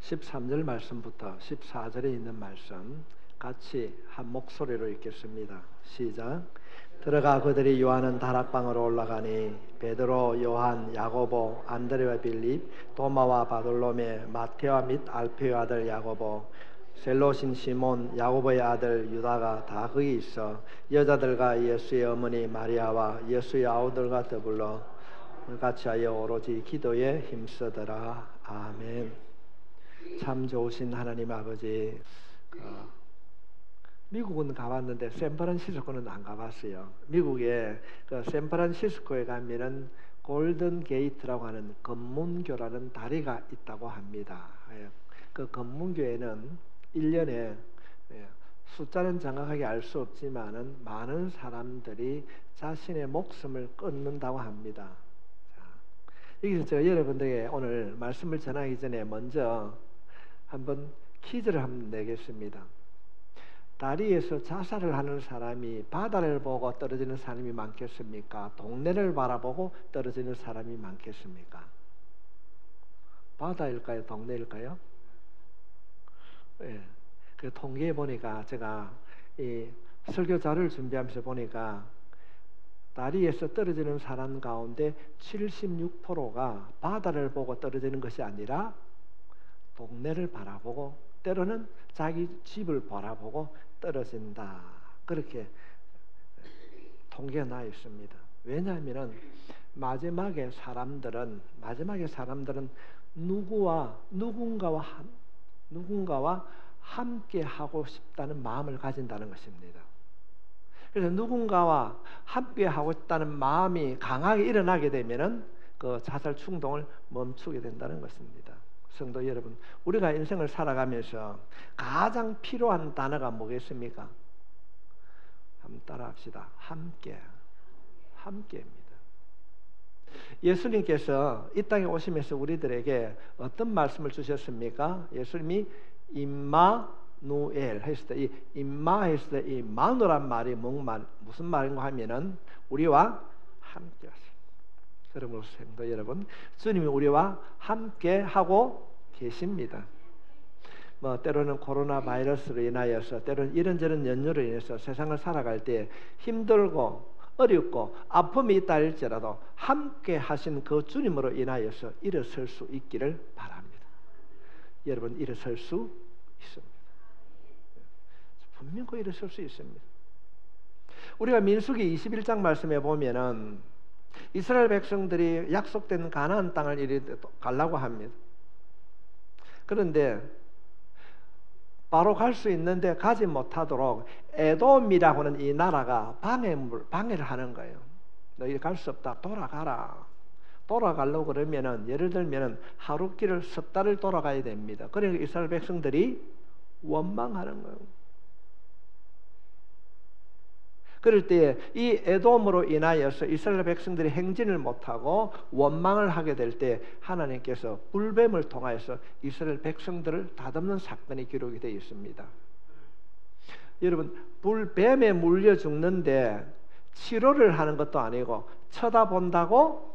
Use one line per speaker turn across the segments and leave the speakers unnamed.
13절 말씀부터 14절에 있는 말씀 같이 한 목소리로 읽겠습니다. 시작. 들어가 그들이 요한은 다락방으로 올라가니 베드로, 요한, 야고보, 안드레와 빌립, 도마와 바돌로메, 마테와 및 알페의 아들 야고보, 셀로신 시몬, 야고보의 아들 유다가 다 거기 있어 여자들과 예수의 어머니 마리아와 예수의 아우들과 더불어 같이 하여 오로지 기도에 힘쓰더라. 아멘. 참 좋으신 하나님 아버지, 미국은 가봤는데 샌프란시스코는 안 가봤어요. 미국에 샌프란시스코에 가면은 골든 게이트라고 하는 검문교라는 다리가 있다고 합니다. 그 검문교에는 1년에 숫자는 정확하게 알 수 없지만은 많은 사람들이 자신의 목숨을 끊는다고 합니다. 여기서 제가 여러분들에게 오늘 말씀을 전하기 전에 먼저 한번 퀴즈를 한번 내겠습니다. 다리에서 자살을 하는 사람이 바다를 보고 떨어지는 사람이 많겠습니까? 동네를 바라보고 떨어지는 사람이 많겠습니까? 바다일까요? 동네일까요? 예. 그 통계에 보니까 제가 이 설교 자료를 준비하면서 보니까 다리에서 떨어지는 사람 가운데 76%가 바다를 보고 떨어지는 것이 아니라 동네를 바라보고 때로는 자기 집을 바라보고 떨어진다. 그렇게 통계가 나 있습니다. 왜냐하면 마지막에 사람들은 누군가와 함께 하고 싶다는 마음을 가진다는 것입니다. 그래서 누군가와 함께 하고 싶다는 마음이 강하게 일어나게 되면은 그 자살 충동을 멈추게 된다는 것입니다. 성도 여러분, 우리가 인생을 살아가면서 가장 필요한 단어가 뭐겠습니까? 한번 따라합시다. 함께입니다. 예수님께서 이 땅에 오시면서 우리들에게 어떤 말씀을 주셨습니까? 예수님이 임마누엘 했을 때, 이 임마 했을 때 이 마누란 말이 무슨 말인가 하면은 우리와 함께 하세요. 그러므로 성도 여러분, 주님이 우리와 함께 하고 계십니다. 때로는 코로나 바이러스로 인하여서, 때로는 이런저런 연유로 인해서 세상을 살아갈 때 힘들고 어렵고 아픔이 있다 할지라도 함께 하신 그 주님으로 인하여서 일어설 수 있기를 바랍니다. 여러분, 일어설 수 있습니다. 분명히 일어설 수 있습니다. 우리가 민수기 21장 말씀에 보면은 이스라엘 백성들이 약속된 가나안 땅을 이리 가려고 합니다. 그런데 바로 갈 수 있는데 가지 못하도록 에돔이라고 하는 이 나라가 방해를 하는 거예요. 너희 갈 수 없다. 돌아가라. 돌아가려고 그러면은, 예를 들면은 하루 길을 10달을 돌아가야 됩니다. 그러니까 이스라엘 백성들이 원망하는 거예요. 그럴 때 이 에돔으로 인하여서 이스라엘 백성들이 행진을 못하고 원망을 하게 될 때 하나님께서 불뱀을 통하여서 이스라엘 백성들을 다듬는 사건이 기록이 되어 있습니다. 여러분, 불뱀에 물려 죽는데 치료를 하는 것도 아니고 쳐다본다고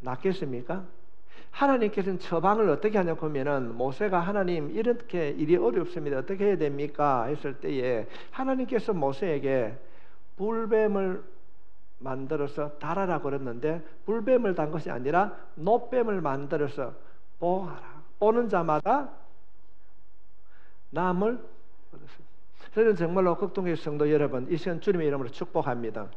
낫겠습니까? 하나님께서는 처방을 어떻게 하냐고 보면은, 모세가 하나님 이렇게 일이 어렵습니다. 어떻게 해야 됩니까? 했을 때에 하나님께서 모세에게 불뱀을 만들어서 달아라 그랬는데, 불뱀을 단 것이 아니라 노뱀을 만들어서 보아라. 보는 자마다 남을 얻었습니다. 저는 정말로 극동의 성도 여러분, 이 시간 주님의 이름으로 축복합니다.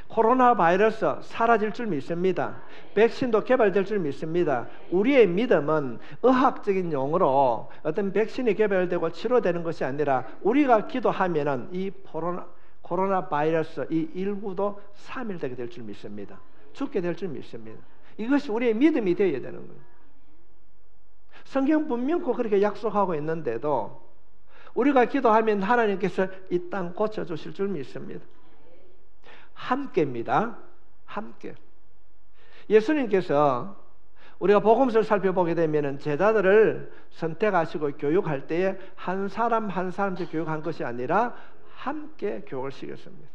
코로나 바이러스 사라질 줄 믿습니다. 백신도 개발될 줄 믿습니다. 우리의 믿음은 의학적인 용어로 어떤 백신이 개발되고 치료되는 것이 아니라, 우리가 기도하면은 이 코로나 바이러스 이 19도 사멸되게 될 줄 믿습니다. 죽게 될 줄 믿습니다. 이것이 우리의 믿음이 되어야 되는 거예요. 성경 분명히 그렇게 약속하고 있는데도 우리가 기도하면 하나님께서 이 땅 고쳐주실 줄 믿습니다. 함께입니다. 함께. 예수님께서 우리가 복음서를 살펴보게 되면 제자들을 선택하시고 교육할 때에 한 사람 한 사람씩 교육한 것이 아니라 함께 교육을 시켰습니다.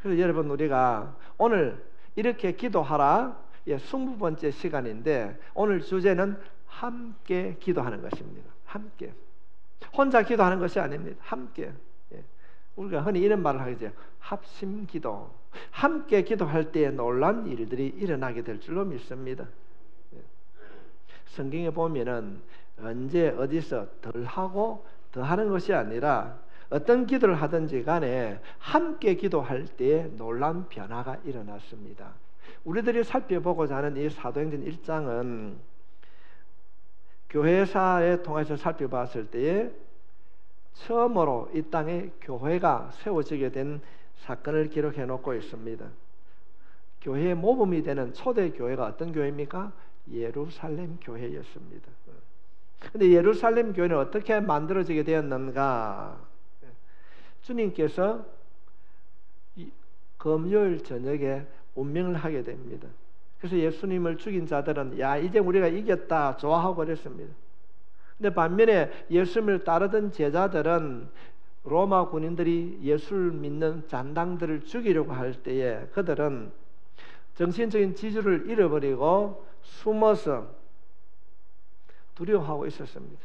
그래서 여러분, 우리가 오늘 이렇게 기도하라 20번째 시간인데, 오늘 주제는 함께 기도하는 것입니다. 함께. 혼자 기도하는 것이 아닙니다. 함께. 우리가 흔히 이런 말을 하게 합심 기도. 함께 기도할 때에 놀란 일들이 일어나게 될 줄로 믿습니다. 성경에 보면은 언제 어디서 덜 하고 더 하는 것이 아니라 어떤 기도를 하든지 간에 함께 기도할 때에 놀란 변화가 일어났습니다. 우리들이 살펴보고자 하는 이 사도행전 1장은 교회사에 통해서 살펴봤을 때에 처음으로 이 땅에 교회가 세워지게 된 사건을 기록해 놓고 있습니다. 교회의 모범이 되는 초대 교회가 어떤 교회입니까? 예루살렘 교회였습니다. 그런데 예루살렘 교회는 어떻게 만들어지게 되었는가? 주님께서 금요일 저녁에 운명을 하게 됩니다. 그래서 예수님을 죽인 자들은 야 이제 우리가 이겼다 좋아하고 그랬습니다. 근데 반면에 예수님을 따르던 제자들은 로마 군인들이 예수를 믿는 잔당들을 죽이려고 할 때에 그들은 정신적인 지주를 잃어버리고 숨어서 두려워하고 있었습니다.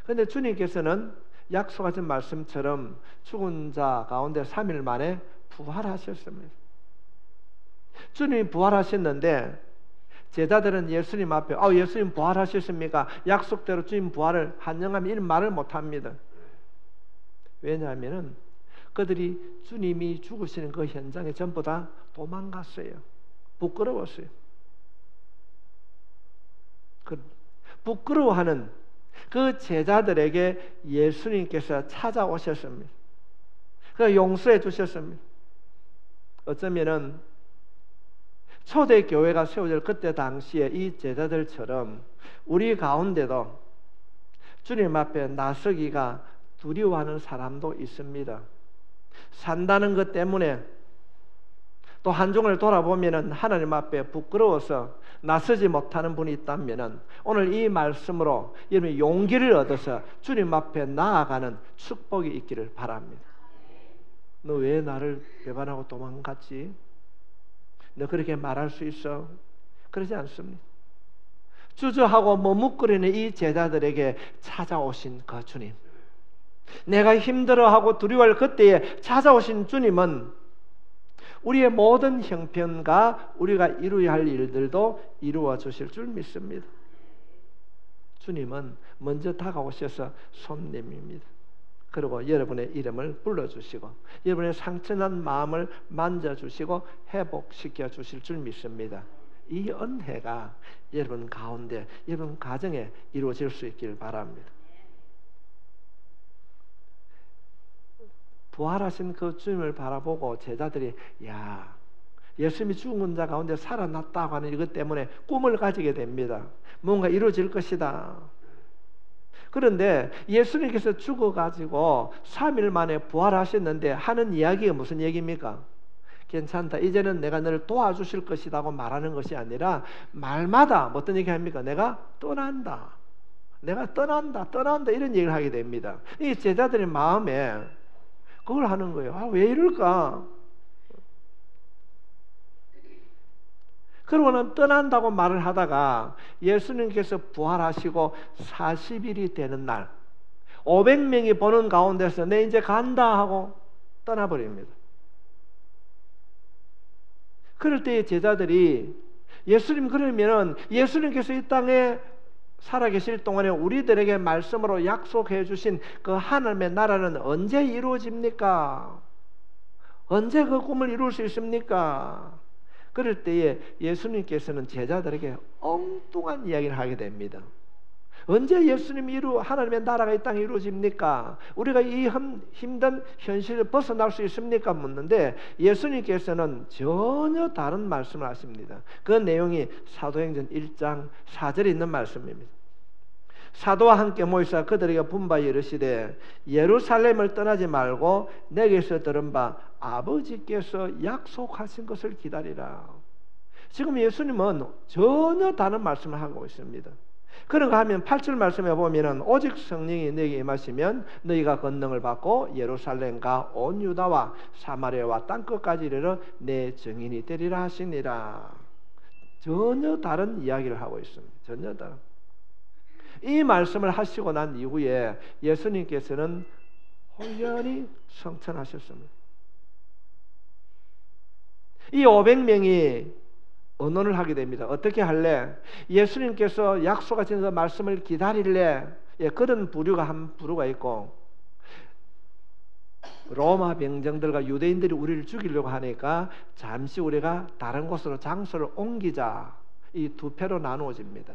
그런데 주님께서는 약속하신 말씀처럼 죽은 자 가운데 3일 만에 부활하셨습니다. 주님이 부활하셨는데 제자들은 예수님 앞에 예수님 부활하셨습니까? 약속대로 주님 부활을 환영하며 이런 말을 못합니다. 왜냐하면 그들이 주님이 죽으시는 그 현장에 전부 다 도망갔어요. 부끄러웠어요. 부끄러워하는 그 제자들에게 예수님께서 찾아오셨습니다. 그 용서해 주셨습니다. 어쩌면은 초대 교회가 세워질 그때 당시에 이 제자들처럼 우리 가운데도 주님 앞에 나서기가 두려워하는 사람도 있습니다. 산다는 것 때문에 또 한중을 돌아보면은 하나님 앞에 부끄러워서 나서지 못하는 분이 있다면은 오늘 이 말씀으로 여러분이 용기를 얻어서 주님 앞에 나아가는 축복이 있기를 바랍니다. 너 왜 나를 배반하고 도망갔지? 너 그렇게 말할 수 있어? 그러지 않습니다. 주저하고 머뭇거리는 이 제자들에게 찾아오신 그 주님, 내가 힘들어하고 두려워할 그때에 찾아오신 주님은 우리의 모든 형편과 우리가 이루어야 할 일들도 이루어 주실 줄 믿습니다. 주님은 먼저 다가오셔서 손님입니다. 그리고 여러분의 이름을 불러주시고 여러분의 상처난 마음을 만져주시고 회복시켜 주실 줄 믿습니다. 이 은혜가 여러분 가운데 여러분 가정에 이루어질 수 있기를 바랍니다. 부활하신 그 주님을 바라보고 제자들이 예수님이 죽은 자 가운데 살아났다고 하는 이것 때문에 꿈을 가지게 됩니다. 뭔가 이루어질 것이다. 그런데 예수님께서 죽어가지고 3일 만에 부활하셨는데 하는 이야기가 무슨 얘기입니까? 괜찮다. 이제는 내가 너를 도와주실 것이라고 말하는 것이 아니라 말마다 어떤 얘기 합니까? 내가 떠난다. 내가 떠난다. 이런 얘기를 하게 됩니다. 이 제자들의 마음에 그걸 하는 거예요. 왜 이럴까? 그러고는 떠난다고 말을 하다가 예수님께서 부활하시고 40일이 되는 날 500명이 보는 가운데서 내 이제 간다 하고 떠나버립니다. 그럴 때 제자들이 예수님 그러면은 예수님께서 이 땅에 살아계실 동안에 우리들에게 말씀으로 약속해 주신 그 하나님의 나라는 언제 이루어집니까? 언제 그 꿈을 이룰 수 있습니까? 그럴 때에 예수님께서는 제자들에게 엉뚱한 이야기를 하게 됩니다. 언제 예수님이 하나님의 나라가 이 땅에 이루어집니까? 우리가 이 힘든 현실을 벗어날 수 있습니까? 묻는데 예수님께서는 전혀 다른 말씀을 하십니다. 그 내용이 사도행전 1장 4절에 있는 말씀입니다. 사도와 함께 모이사 그들에게 분바에 이르시되 예루살렘을 떠나지 말고 내게서 들은 바 아버지께서 약속하신 것을 기다리라. 지금 예수님은 전혀 다른 말씀을 하고 있습니다. 그런가 하면 8절 말씀에 보면은 오직 성령이 너에게 임하시면 너희가 권능을 받고 예루살렘과 온 유다와 사마리아와 땅끝까지 이르러 내 증인이 되리라 하시니라. 전혀 다른 이야기를 하고 있습니다. 전혀 다른. 이 말씀을 하시고 난 이후에 예수님께서는 혼연히 성천하셨습니다. 이 500명이 언언을 하게 됩니다. 어떻게 할래? 예수님께서 약속하신 그 말씀을 기다릴래? 그런 부류가 한 부류가 있고, 로마 병정들과 유대인들이 우리를 죽이려고 하니까 잠시 우리가 다른 곳으로 장소를 옮기자, 이 두 패로 나누어집니다.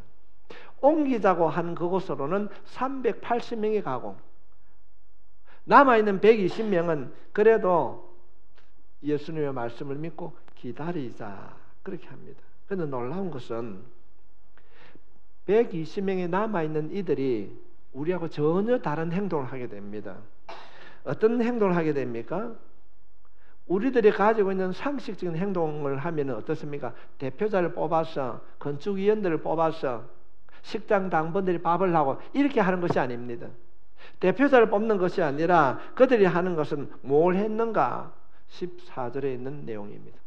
옮기자고 한 그곳으로는 380명이 가고, 남아있는 120명은 그래도 예수님의 말씀을 믿고 기다리자, 그렇게 합니다. 그런데 놀라운 것은 120명이 남아있는 이들이 우리하고 전혀 다른 행동을 하게 됩니다. 어떤 행동을 하게 됩니까? 우리들이 가지고 있는 상식적인 행동을 하면 어떻습니까? 대표자를 뽑아서, 건축위원들을 뽑아서, 식당 당번들이 밥을 하고 이렇게 하는 것이 아닙니다. 대표자를 뽑는 것이 아니라 그들이 하는 것은 뭘 했는가? 14절에 있는 내용입니다.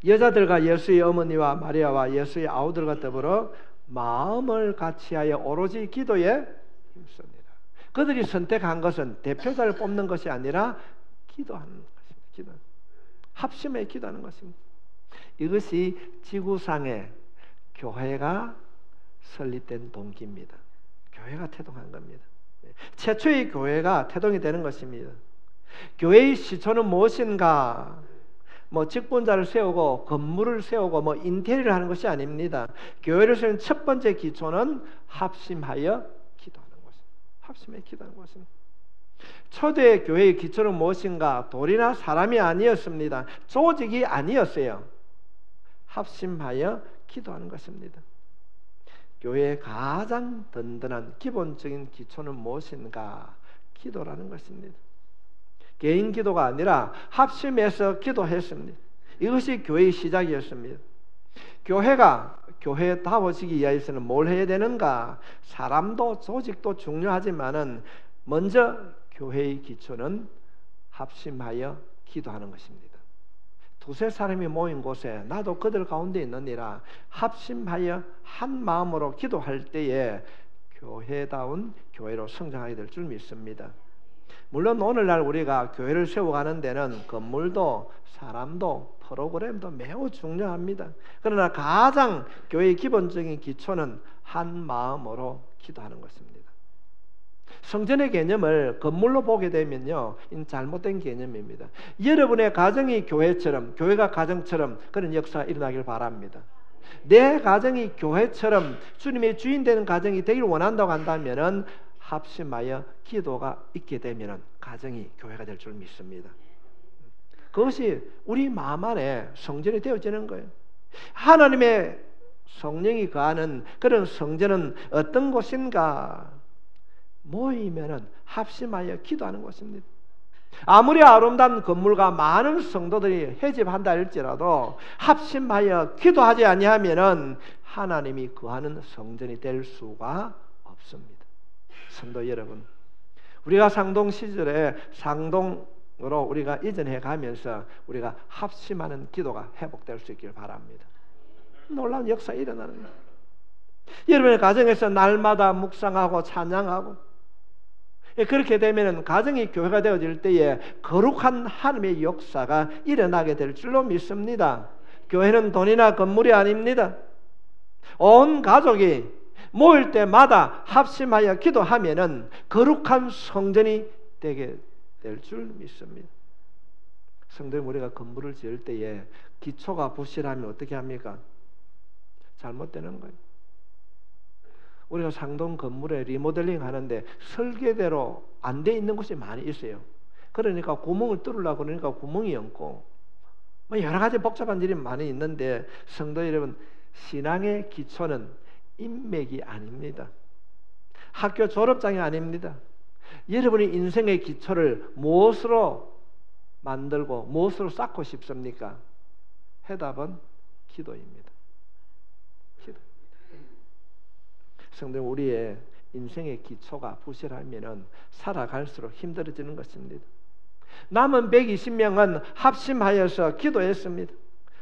여자들과 예수의 어머니와 마리아와 예수의 아우들과 더불어 마음을 같이하여 오로지 기도에 힘씁니다. 그들이 선택한 것은 대표자를 뽑는 것이 아니라 기도하는 것입니다. 기도. 합심해 기도하는 것입니다. 이것이 지구상에 교회가 설립된 동기입니다. 교회가 태동한 겁니다. 최초의 교회가 태동이 되는 것입니다. 교회의 시초는 무엇인가? 직분자를 세우고 건물을 세우고 인테리어를 하는 것이 아닙니다. 교회를 세우는 첫 번째 기초는 합심하여 기도하는 것입니다. 합심하여 기도하는 것입니다. 초대 교회의 기초는 무엇인가? 돌이나 사람이 아니었습니다. 조직이 아니었어요. 합심하여 기도하는 것입니다. 교회의 가장 든든한 기본적인 기초는 무엇인가? 기도라는 것입니다. 개인 기도가 아니라 합심해서 기도했습니다. 이것이 교회의 시작이었습니다. 교회가 교회다워지기 위해서는 뭘 해야 되는가? 사람도 조직도 중요하지만은 먼저 교회의 기초는 합심하여 기도하는 것입니다. 두세 사람이 모인 곳에 나도 그들 가운데 있느니라 합심하여 한 마음으로 기도할 때에 교회다운 교회로 성장하게 될 줄 믿습니다. 물론 오늘날 우리가 교회를 세워가는 데는 건물도 사람도 프로그램도 매우 중요합니다. 그러나 가장 교회의 기본적인 기초는 한 마음으로 기도하는 것입니다. 성전의 개념을 건물로 보게 되면요, 잘못된 개념입니다. 여러분의 가정이 교회처럼, 교회가 가정처럼 그런 역사가 일어나길 바랍니다. 내 가정이 교회처럼 주님의 주인 되는 가정이 되길 원한다고 한다면은 합심하여 기도가 있게 되면 가정이 교회가 될 줄 믿습니다. 그것이 우리 마음 안에 성전이 되어지는 거예요. 하나님의 성령이 거하는 그런 성전은 어떤 곳인가? 모이면은 합심하여 기도하는 곳입니다. 아무리 아름다운 건물과 많은 성도들이 해집한다 할지라도 합심하여 기도하지 아니하면은 하나님이 거하는 성전이 될 수가 없습니다. 성도 여러분, 우리가 상동 시절에 상동으로 우리가 이전해 가면서 우리가 합심하는 기도가 회복될 수 있길 바랍니다. 놀라운 역사 일어나는 거예요. 여러분의 가정에서 날마다 묵상하고 찬양하고 그렇게 되면 가정이 교회가 되어질 때에 거룩한 하나님의 역사가 일어나게 될 줄로 믿습니다. 교회는 돈이나 건물이 아닙니다. 온 가족이 모일 때마다 합심하여 기도하면은 거룩한 성전이 되게 될 줄 믿습니다. 성도님, 우리가 건물을 지을 때에 기초가 부실하면 어떻게 합니까? 잘못되는 거예요. 우리가 상동 건물에 리모델링 하는데 설계대로 안 돼 있는 곳이 많이 있어요. 그러니까 구멍을 뚫으려고 그러니까 구멍이 없고 여러 가지 복잡한 일이 많이 있는데, 성도 여러분, 신앙의 기초는 인맥이 아닙니다. 학교 졸업장이 아닙니다. 여러분이 인생의 기초를 무엇으로 만들고 무엇으로 쌓고 싶습니까? 해답은 기도입니다. 기도. 성도, 우리의 인생의 기초가 부실하면 살아갈수록 힘들어지는 것입니다. 남은 120명은 합심하여서 기도했습니다.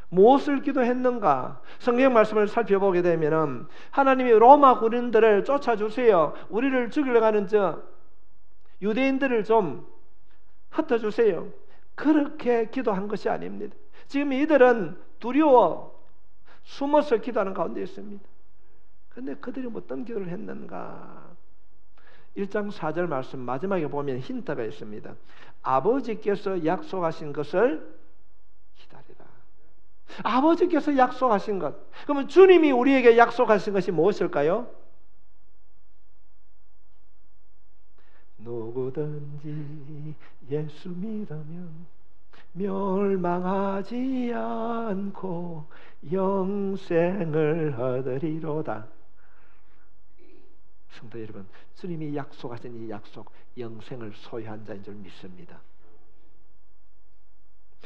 무엇을 기도했는가? 성경 말씀을 살펴보게 되면 하나님이 로마 군인들을 쫓아주세요. 우리를 죽이려고 하는 저 유대인들을 좀 흩어주세요. 그렇게 기도한 것이 아닙니다. 지금 이들은 두려워 숨어서 기도하는 가운데 있습니다. 그런데 그들이 어떤 기도를 했는가? 1장 4절 말씀 마지막에 보면 힌트가 있습니다. 아버지께서 약속하신 것을 기다리라. 아버지께서 약속하신 것. 그러면 주님이 우리에게 약속하신 것이 무엇일까요? 누구든지 예수 믿으면 멸망하지 않고 영생을 얻으리로다. 성도 여러분, 주님이 약속하신 이 약속, 영생을 소유한 자인 줄 믿습니다.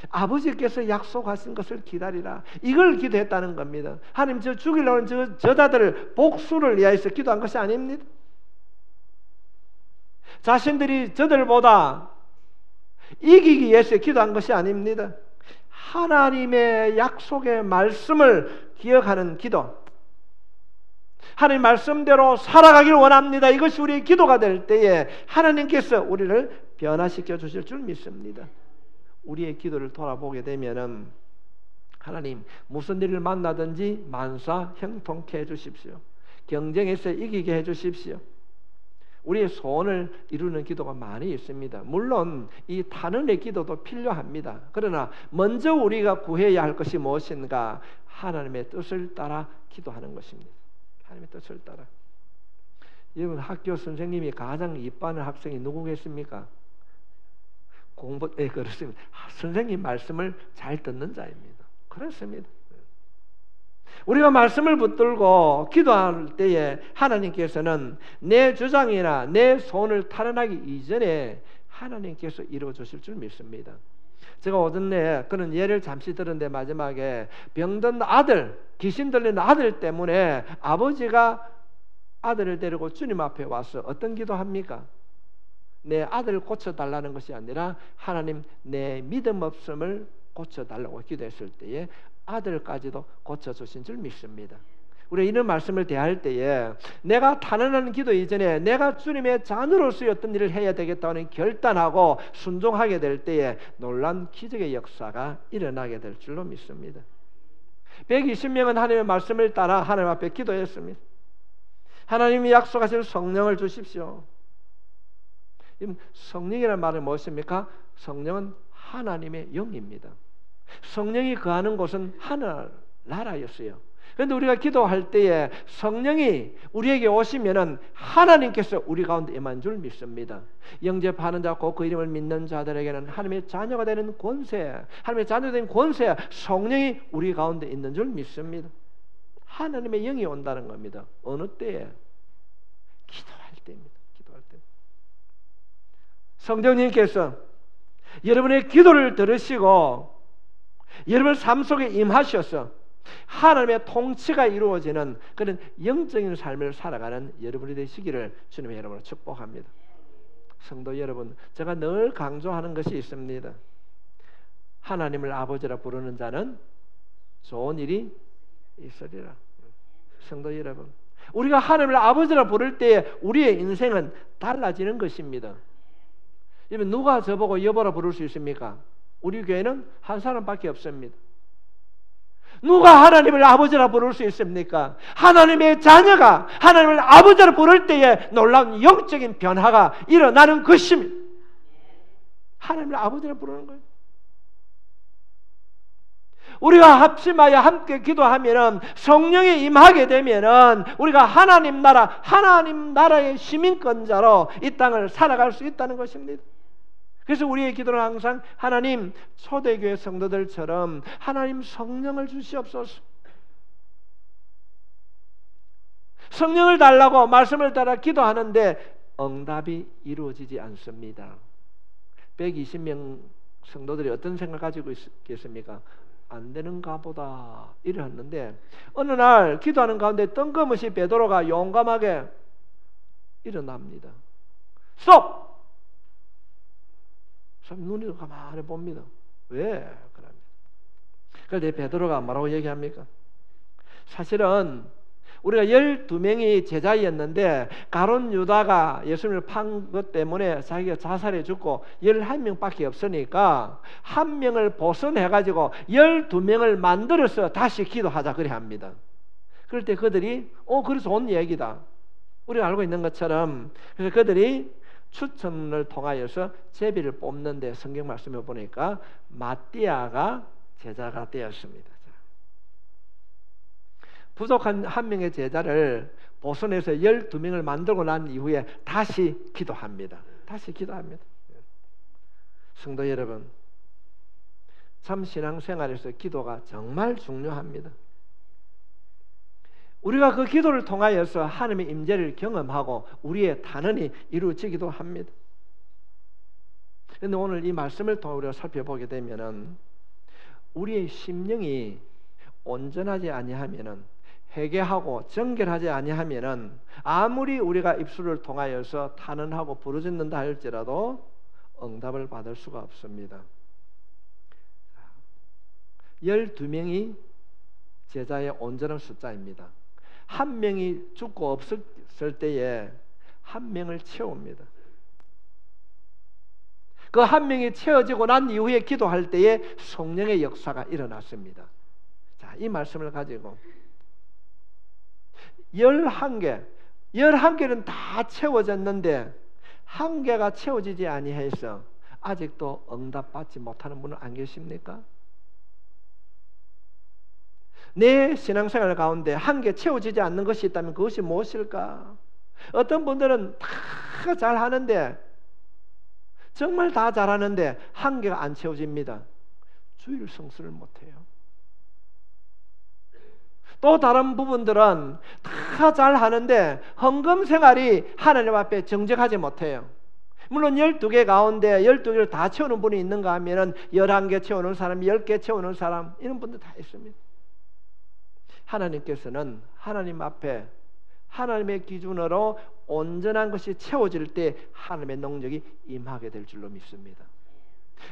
아버지께서 약속하신 것을 기다리라. 이걸 기도했다는 겁니다. 하나님, 저 죽이려는 저자들을 복수를 위하여서 기도한 것이 아닙니다. 자신들이 저들보다 이기기 위해서 기도한 것이 아닙니다. 하나님의 약속의 말씀을 기억하는 기도, 하나님 말씀대로 살아가길 원합니다. 이것이 우리의 기도가 될 때에 하나님께서 우리를 변화시켜 주실 줄 믿습니다. 우리의 기도를 돌아보게 되면은 하나님, 무슨 일을 만나든지 만사 형통케 해주십시오. 경쟁에서 이기게 해주십시오. 우리의 소원을 이루는 기도가 많이 있습니다. 물론 이 탄원의 기도도 필요합니다. 그러나 먼저 우리가 구해야 할 것이 무엇인가? 하나님의 뜻을 따라 기도하는 것입니다. 하나님의 뜻을 따라. 여러분, 학교 선생님이 가장 이뻐하는 학생이 누구겠습니까? 그렇습니다. 선생님 말씀을 잘 듣는 자입니다. 그렇습니다. 우리가 말씀을 붙들고 기도할 때에 하나님께서는 내 주장이나 내 소원을 탈환하기 이전에 하나님께서 이루어 주실 줄 믿습니다. 제가 오전에 그런 예를 잠시 들었는데, 마지막에 병든 아들, 귀신 들린 아들 때문에 아버지가 아들을 데리고 주님 앞에 와서 어떤 기도합니까? 내 아들을 고쳐달라는 것이 아니라 하나님, 내 믿음 없음을 고쳐달라고 기도했을 때에 아들까지도 고쳐주신 줄 믿습니다. 우리가 이런 말씀을 대할 때에 내가 탄원하는 기도 이전에 내가 주님의 자녀로서의 어떤 일을 해야 되겠다는 결단하고 순종하게 될 때에 놀라운 기적의 역사가 일어나게 될 줄로 믿습니다. 120명은 하나님의 말씀을 따라 하나님 앞에 기도했습니다. 하나님이 약속하실 성령을 주십시오. 성령이라는 말은 무엇입니까? 성령은 하나님의 영입니다. 성령이 거하는 곳은 하늘 나라였어요. 그런데 우리가 기도할 때에 성령이 우리에게 오시면은 하나님께서 우리 가운데 임한 줄 믿습니다. 영접하는 자, 곧 그 이름을 믿는 자들에게는 하나님의 자녀가 되는 권세, 하나님의 자녀가 되는 권세, 성령이 우리 가운데 있는 줄 믿습니다. 하나님의 영이 온다는 겁니다. 어느 때에? 기도할 때입니다. 기도할 때. 성령님께서 여러분의 기도를 들으시고 여러분 삶 속에 임하셔서 하나님의 통치가 이루어지는 그런 영적인 삶을 살아가는 여러분이 되시기를 주님의 이름으로 축복합니다. 성도 여러분, 제가 늘 강조하는 것이 있습니다. 하나님을 아버지라 부르는 자는 좋은 일이 있으리라. 성도 여러분, 우리가 하나님을 아버지라 부를 때에 우리의 인생은 달라지는 것입니다. 누가 저보고 여보라 부를 수 있습니까? 우리 교회는 한 사람밖에 없습니다. 누가 하나님을 아버지라 부를 수 있습니까? 하나님의 자녀가 하나님을 아버지라 부를 때에 놀라운 영적인 변화가 일어나는 것입니다. 하나님을 아버지라 부르는 거예요. 우리가 합심하여 함께 기도하면 성령이 임하게 되면 우리가 하나님 나라의 시민권자로 이 땅을 살아갈 수 있다는 것입니다. 그래서 우리의 기도는 항상 하나님, 초대교회 성도들처럼 하나님 성령을 주시옵소서. 성령을 달라고 말씀을 따라 기도하는데 응답이 이루어지지 않습니다. 120명 성도들이 어떤 생각을 가지고 있겠습니까? 안 되는가 보다 이랬는데 어느 날 기도하는 가운데 뜬금없이 베드로가 용감하게 일어납니다. 스톱! 눈이 가만히 봅니다. 왜? 그럽니다. 그런데 베드로가 뭐라고 얘기합니까? 사실은 우리가 12명이 제자였는데 가룟 유다가 예수님을 판 것 때문에 자기가 자살해 죽고 11명밖에 없으니까 한 명을 보선해가지고 12명을 만들어서 다시 기도하자 그래 합니다. 그럴 때 그들이 그래 좋은 얘기다. 우리가 알고 있는 것처럼 그래서 그들이 추천을 통하여서 제비를 뽑는데 성경 말씀을 보니까 마띠아가 제자가 되었습니다. 부족한 한 명의 제자를 보선해서 12명을 만들고 난 이후에 다시 기도합니다. 성도 여러분, 참 신앙생활에서 기도가 정말 중요합니다. 우리가 그 기도를 통하여서 하나님의 임재를 경험하고 우리의 단언이 이루어지기도 합니다. 그런데 오늘 이 말씀을 통해 우리가 살펴보게 되면은 우리의 심령이 온전하지 아니하면은, 회개하고 정결하지 아니하면은 아무리 우리가 입술을 통하여서 탄원하고 부르짖는다 할지라도 응답을 받을 수가 없습니다. 12명이 제자의 온전한 숫자입니다. 한 명이 죽고 없었을 때에 한 명을 채웁니다. 그 한 명이 채워지고 난 이후에 기도할 때에 성령의 역사가 일어났습니다. 자, 이 말씀을 가지고 11개는 다 채워졌는데 한 개가 채워지지 아니해서 아직도 응답받지 못하는 분은 안 계십니까? 내 신앙생활 가운데 한 개 채워지지 않는 것이 있다면 그것이 무엇일까? 어떤 분들은 다 잘하는데, 정말 다 잘하는데 한 개가 안 채워집니다. 주일 성수를 못해요. 또 다른 부분들은 다 잘하는데 헌금 생활이 하나님 앞에 정직하지 못해요. 물론 12개 가운데 12개를 다 채우는 분이 있는가 하면 11개 채우는 사람, 10개 채우는 사람, 이런 분들 다 있습니다. 하나님께서는 하나님 앞에 하나님의 기준으로 온전한 것이 채워질 때 하나님의 능력이 임하게 될 줄로 믿습니다.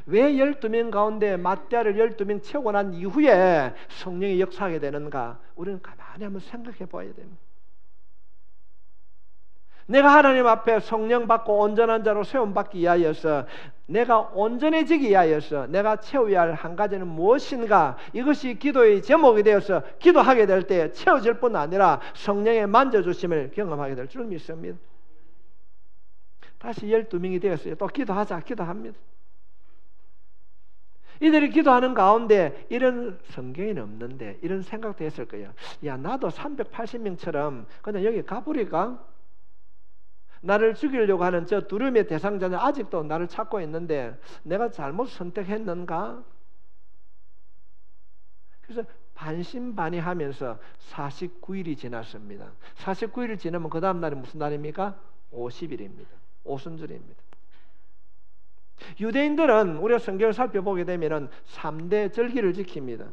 왜 12명 가운데 마띠아를 12명 채우고 난 이후에 성령이 역사하게 되는가? 우리는 가만히 한번 생각해 봐야 됩니다. 내가 하나님 앞에 성령 받고 온전한 자로 세움받기 위하여서, 내가 온전해지기 위하여서 내가 채워야 할 한 가지는 무엇인가? 이것이 기도의 제목이 되어서 기도하게 될 때 채워질 뿐 아니라 성령의 만져주심을 경험하게 될 줄 믿습니다. 다시 12명이 되었어요. 또 기도합니다. 이들이 기도하는 가운데 이런 성경에는 없는데 이런 생각도 했을 거예요. 야, 나도 380명처럼 그냥 여기 가버릴까? 나를 죽이려고 하는 저 두려움의 대상자는 아직도 나를 찾고 있는데 내가 잘못 선택했는가? 그래서 반신반의하면서 49일이 지났습니다. 49일이 지나면 그 다음 날이 무슨 날입니까? 50일입니다. 오순절입니다. 유대인들은 우리가 성경을 살펴보게 되면 3대 절기를 지킵니다.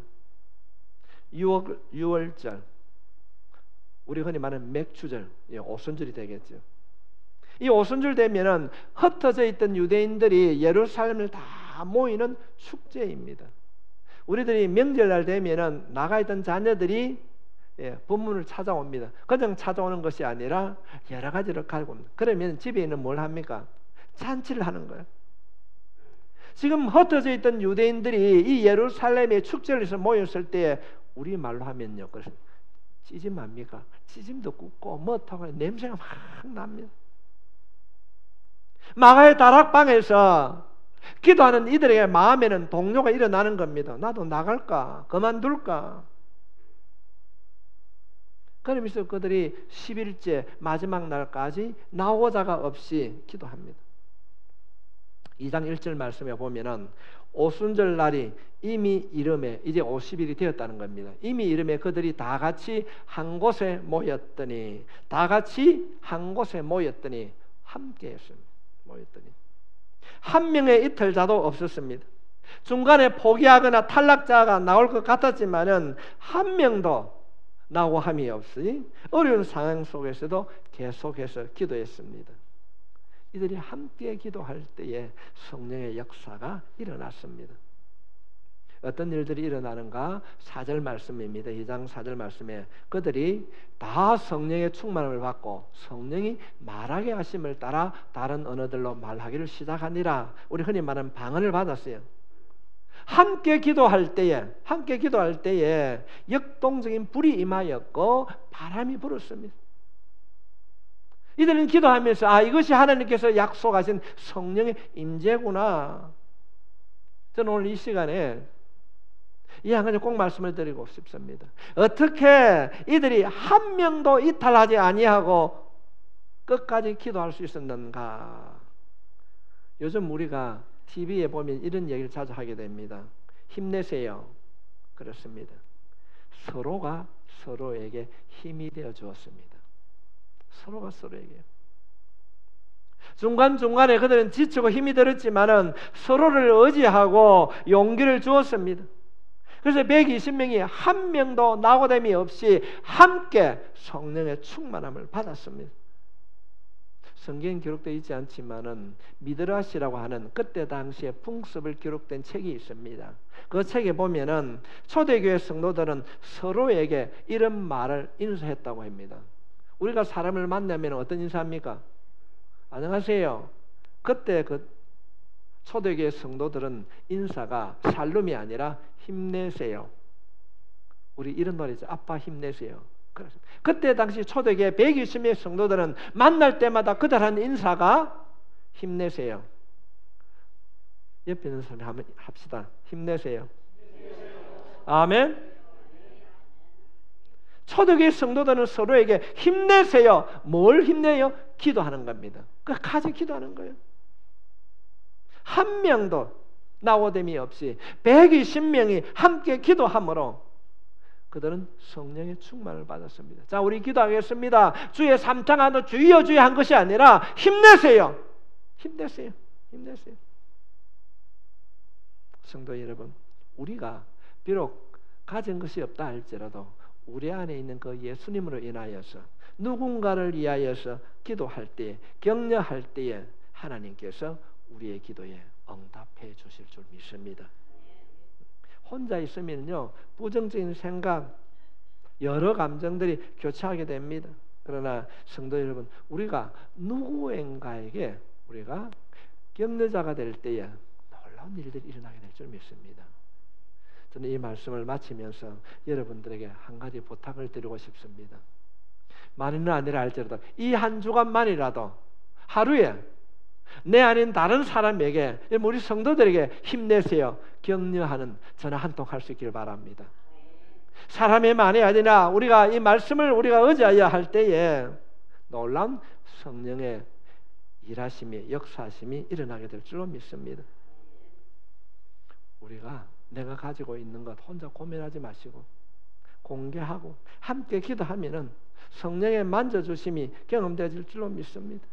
6월절, 우리 흔히 말하는 맥주절, 오순절이 되겠죠. 이 오순절 되면은 흩어져 있던 유대인들이 예루살렘을 다 모이는 축제입니다. 우리들이 명절날 되면은 나가 있던 자녀들이 부모를 찾아옵니다. 그냥 찾아오는 것이 아니라 여러 가지로 가지고 옵니다. 그러면 집에 있는 뭘 합니까? 잔치를 하는 거예요. 지금 흩어져 있던 유대인들이 이 예루살렘의 축제에서 모였을 때 우리 말로 하면요, 그래서 찌짐 합니까? 찌짐도 굽고 뭐하고 냄새가 막 납니다. 마가의 다락방에서 기도하는 이들의 마음에는 동요가 일어나는 겁니다. 나도 나갈까? 그만둘까? 그러면서 그들이 10일째 마지막 날까지 나오자가 없이 기도합니다. 2장 1절 말씀에 보면은 오순절 날이 이미 이름에 이제 50일이 되었다는 겁니다. 이미 이름에 그들이 다 같이 한 곳에 모였더니 함께 했습니다. 한 명의 이틀자도 없었습니다. 중간에 포기하거나 탈락자가 나올 것 같았지만은 한 명도 나고함이 없이 어려운 상황 속에서도 계속해서 기도했습니다. 이들이 함께 기도할 때에 성령의 역사가 일어났습니다. 어떤 일들이 일어나는가? 4절 말씀입니다. 2장 4절 말씀에 그들이 다 성령의 충만함을 받고 성령이 말하게 하심을 따라 다른 언어들로 말하기를 시작하니라. 우리 흔히 말하는 방언을 받았어요. 함께 기도할 때에 역동적인 불이 임하였고 바람이 불었습니다. 이들은 기도하면서 이것이 하나님께서 약속하신 성령의 임재구나. 저는 오늘 이 시간에 이 한 가지 꼭 말씀을 드리고 싶습니다. 어떻게 이들이 한 명도 이탈하지 아니하고 끝까지 기도할 수 있었는가? 요즘 우리가 TV에 보면 이런 얘기를 자주 하게 됩니다. 힘내세요. 그렇습니다. 서로가 서로에게 힘이 되어 주었습니다. 서로가 서로에게. 중간중간에 그들은 지치고 힘이 들었지만은 서로를 의지하고 용기를 주었습니다. 그래서 120명이 한 명도 낙오됨이 없이 함께 성령의 충만함을 받았습니다. 성경에 기록되어 있지 않지만은 미드라시라고 하는 그때 당시에 풍습을 기록된 책이 있습니다. 그 책에 보면은 초대교회 성도들은 서로에게 이런 말을 인사했다고 합니다. 우리가 사람을 만나면 어떤 인사합니까? 안녕하세요. 그때 그 초대교회 성도들은 인사가 샬롬이 아니라 힘내세요. 우리 이런 노래죠. 아빠 힘내세요. 그때 당시 초대교회 120명의 성도들은 만날 때마다 그들 하는 인사가 힘내세요. 옆에 있는 사람이 한번 합시다. 힘내세요. 아멘. 초대교회 성도들은 서로에게 힘내세요. 뭘 힘내요? 기도하는 겁니다. 끝까지 기도하는 거예요. 한 명도 낙오됨이 없이 120명이 함께 기도함으로 그들은 성령의 충만을 받았습니다. 자, 우리 기도하겠습니다. 주의 3장 안에 주여 주여 한 것이 아니라 힘내세요. 힘내세요. 힘내세요. 성도 여러분, 우리가 비록 가진 것이 없다 할지라도 우리 안에 있는 그 예수님으로 인하여서 누군가를 위하여서 기도할 때, 격려할 때에 하나님께서 우리의 기도에 응답해 주실 줄 믿습니다. 혼자 있으면요, 부정적인 생각, 여러 감정들이 교차하게 됩니다. 그러나 성도 여러분, 우리가 누구인가에게 우리가 격려자가 될 때에 놀라운 일들이 일어나게 될 줄 믿습니다. 저는 이 말씀을 마치면서 여러분들에게 한 가지 부탁을 드리고 싶습니다. 많이는 아니라 할지라도 이 한 주간만이라도 하루에 내 아닌 다른 사람에게, 우리 성도들에게 힘내세요, 격려하는 전화 한 통 할 수 있기를 바랍니다. 사람의 말이 아니라 우리가 이 말씀을 우리가 의지하여 할 때에 놀라운 성령의 일하심이, 역사하심이 일어나게 될 줄로 믿습니다. 우리가 내가 가지고 있는 것 혼자 고민하지 마시고 공개하고 함께 기도하면은 성령의 만져주심이 경험되어질 줄로 믿습니다.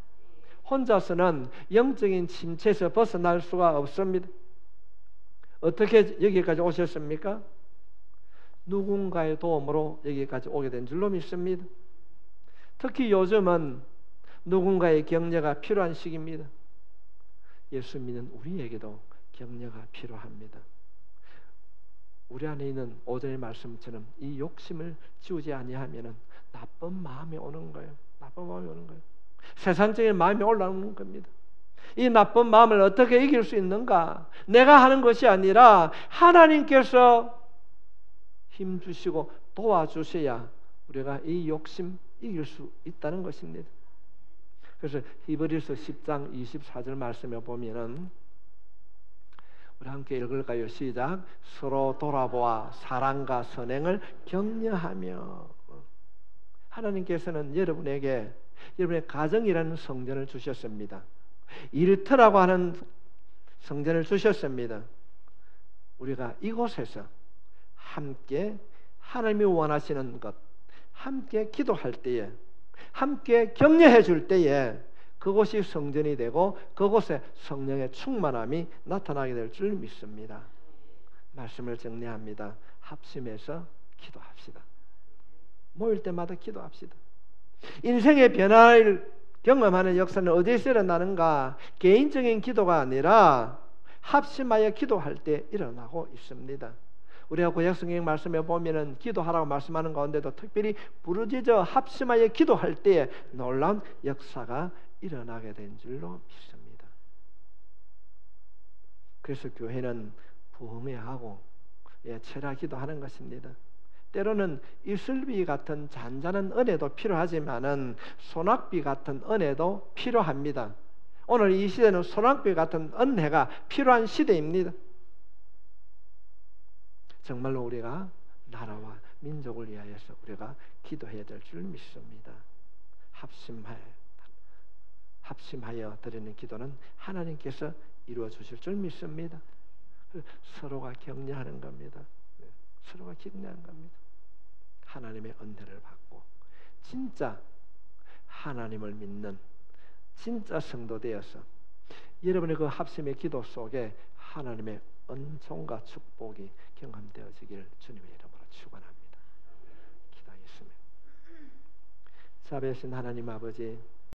혼자서는 영적인 침체에서 벗어날 수가 없습니다. 어떻게 여기까지 오셨습니까? 누군가의 도움으로 여기까지 오게 된 줄로 믿습니다. 특히 요즘은 누군가의 격려가 필요한 시기입니다. 예수 믿는 우리에게도 격려가 필요합니다. 우리 안에 있는 오전의 말씀처럼 이 욕심을 지우지 아니하면은 나쁜 마음이 오는 거예요. 나쁜 마음이 오는 거예요. 세상적인 마음이 올라오는 겁니다. 이 나쁜 마음을 어떻게 이길 수 있는가? 내가 하는 것이 아니라 하나님께서 힘주시고 도와주셔야 우리가 이 욕심 이길 수 있다는 것입니다. 그래서 히브리서 10장 24절 말씀에 보면은 우리 함께 읽을까요? 시작. 서로 돌아보아 사랑과 선행을 격려하며. 하나님께서는 여러분에게 여러분의 가정이라는 성전을 주셨습니다. 일터라고 하는 성전을 주셨습니다. 우리가 이곳에서 함께 하나님이 원하시는 것, 함께 기도할 때에, 함께 격려해 줄 때에 그곳이 성전이 되고 그곳에 성령의 충만함이 나타나게 될 줄 믿습니다. 말씀을 정리합니다. 합심해서 기도합시다. 모일 때마다 기도합시다. 인생의 변화를 경험하는 역사는 어디에서 일어나는가? 개인적인 기도가 아니라 합심하여 기도할 때 일어나고 있습니다. 우리가 구약성경 말씀에 보면은 기도하라고 말씀하는 가운데도 특별히 부르짖어 합심하여 기도할 때에 놀라운 역사가 일어나게 된 줄로 믿습니다. 그래서 교회는 부흥회하고 철야 기도하는 것입니다. 때로는 이슬비 같은 잔잔한 은혜도 필요하지만은 소낙비 같은 은혜도 필요합니다. 오늘 이 시대는 소낙비 같은 은혜가 필요한 시대입니다. 정말로 우리가 나라와 민족을 위하여서 우리가 기도해야 될 줄 믿습니다. 합심하여 드리는 기도는 하나님께서 이루어 주실 줄 믿습니다. 서로가 격려하는 겁니다. 서로가 격려하는 겁니다. 하나님의 은혜를 받고 진짜 하나님을 믿는 진짜 성도 되어서 여러분의 그 합심의 기도 속에 하나님의 은총과 축복이 경험되어지기를 주님의 이름으로 축원합니다. 기도하겠습니다. 자비하신 하나님 아버지,